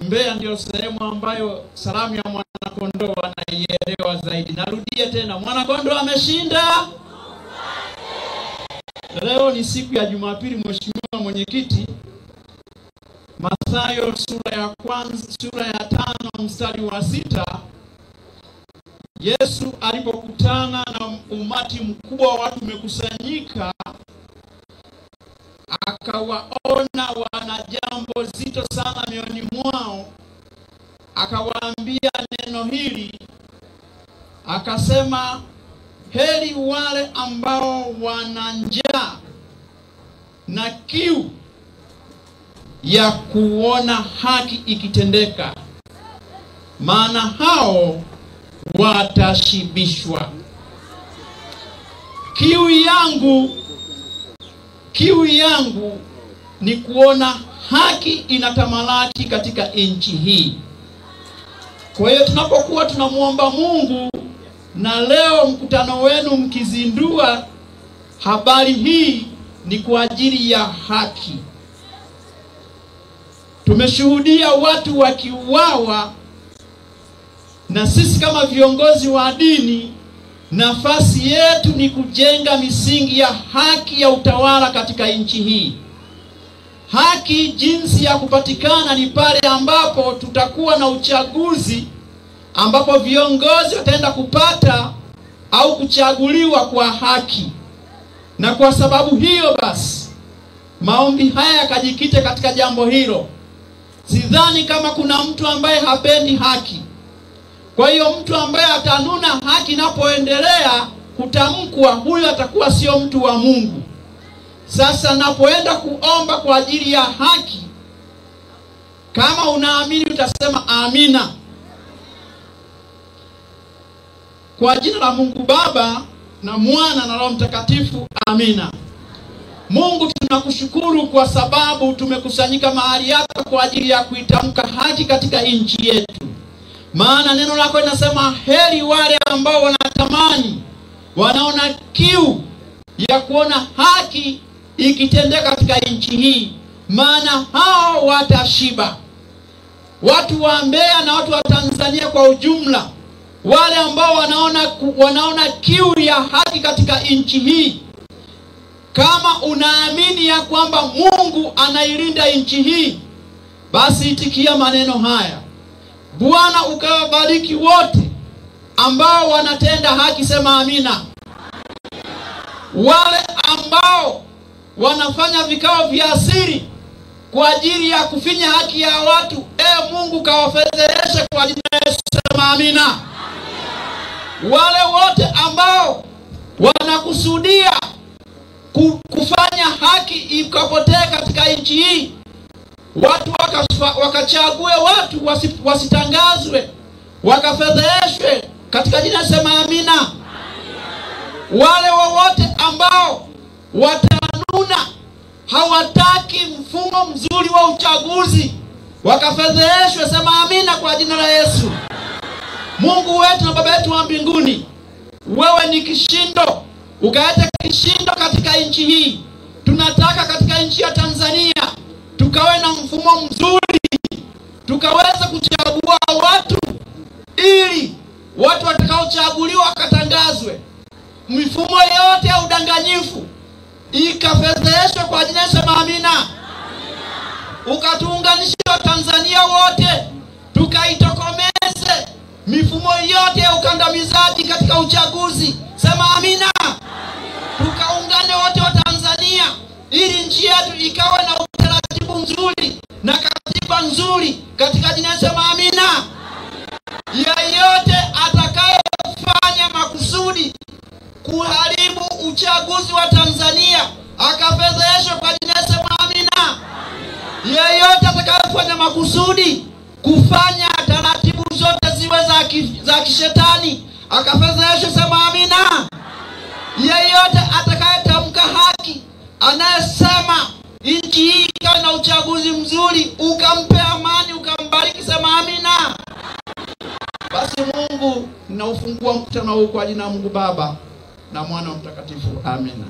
Mbeya ndio sehemu ambayo salamu ya Mwanakondoo anaielewa zaidi. Narudia tena, Mwanakondoo ameshinda. Leo ni siku ya Jumapili, Mheshimiwa Mwenyekiti. Mathayo sura ya 5 mstari wa 6, Yesu alipokutana na umati mkubwa wa watu umekusanyika, akawaona wana jambo zito sana mioyoni mwao, akawaambia neno hili, akasema, heri wale ambao wana njaa na kiu ya kuona haki ikitendeka, maana hao watashibishwa. Kiu yangu ni kuona haki inatamalaki katika nchi hii. Kwa hiyo tunapokuwa tunamuomba Mungu, na leo mkutano wenu mkizindua habari hii, ni kwa ajili ya haki. Tumeshuhudia watu wakiuawa, na sisi kama viongozi wa dini, nafasi yetu ni kujenga misingi ya haki ya utawala katika nchi hii. Haki jinsi ya kupatikana ni pale ambapo tutakuwa na uchaguzi, ambapo viongozi wataenda kupata au kuchaguliwa kwa haki. Na kwa sababu hiyo basi, maombi haya yakajikite katika jambo hilo. Sidhani kama kuna mtu ambaye hapendi haki. Kwa hiyo mtu ambaye atanuna haki inapoendelea kutamkwa, huyo atakuwa sio mtu wa Mungu. Sasa napoenda kuomba kwa ajili ya haki, kama unaamini utasema amina. Kwa jina la Mungu Baba na Mwana na Roho Mtakatifu, amina. Mungu, tunakushukuru kwa sababu tumekusanyika mahali hapa kwa ajili ya kuitamka haki katika nchi yetu. Maana neno lako linasema, heri wale ambao wanatamani, wanaona kiu ya kuona haki ikitendeka katika nchi hii, maana hao watashiba. Watu wa Mbeya na watu wa Tanzania kwa ujumla, wale ambao wanaona kiu ya haki katika nchi hii, kama unaamini ya kwamba Mungu anailinda nchi hii, basi itikia maneno haya. Bwana ukawabariki wote ambao wanatenda haki, sema amina. Wale ambao wanafanya vikao vya siri kwa ajili ya kufinya haki ya watu, Mungu kawafedheshe kwa jina la Yesu, sema amina. Wale wote ambao wanakusudia kufanya haki ikapotee katika nchi hii, watu wakachague watu wasitangazwe, wakafedheshwe, katika jina sema amina. Wale wote ambao watanuna, hawataki mfumo mzuri wa uchaguzi, wakafedheshwe, sema amina kwa jina la Yesu. Mungu wetu na Baba yetu wa mbinguni, wewe ni kishindo, ukaleta kishindo katika nchi hii. Tunataka katika nchi ya Tanzania tukawe na mfumo mzuri, tukaweza kuchagua watu, ili watu watakaochaguliwa wakatangazwe. Mifumo yote ya udanganyifu ikafedheshwe kwa jina la sema amina. Ukatuunganisha Tanzania wote, tukaitokomeze mifumo yote ya ukandamizaji katika uchaguzi, sema amina. Tukaungane wote wa Tanzania, ili nchi yetu ikawe na utaratibu mzuri na katiba nzuri, katika jina sema amina. Yeyote atakayefanya makusudi kuharibu uchaguzi wa Tanzania, akafedheshwe kwa jina sema amina. Yeyote atakayefanya makusudi kufanya taratibu zote ziwe za kishetani, akafedheshwe, sema amina. Yeyote atakayetamka haki, anayesema nchi hii ikawe na uchaguzi mzuri, ukampe amani, ukambariki, sema amina. Basi Mungu, ninaufungua mkutano huu kwa jina la Mungu Baba na Mwana Mtakatifu, amina.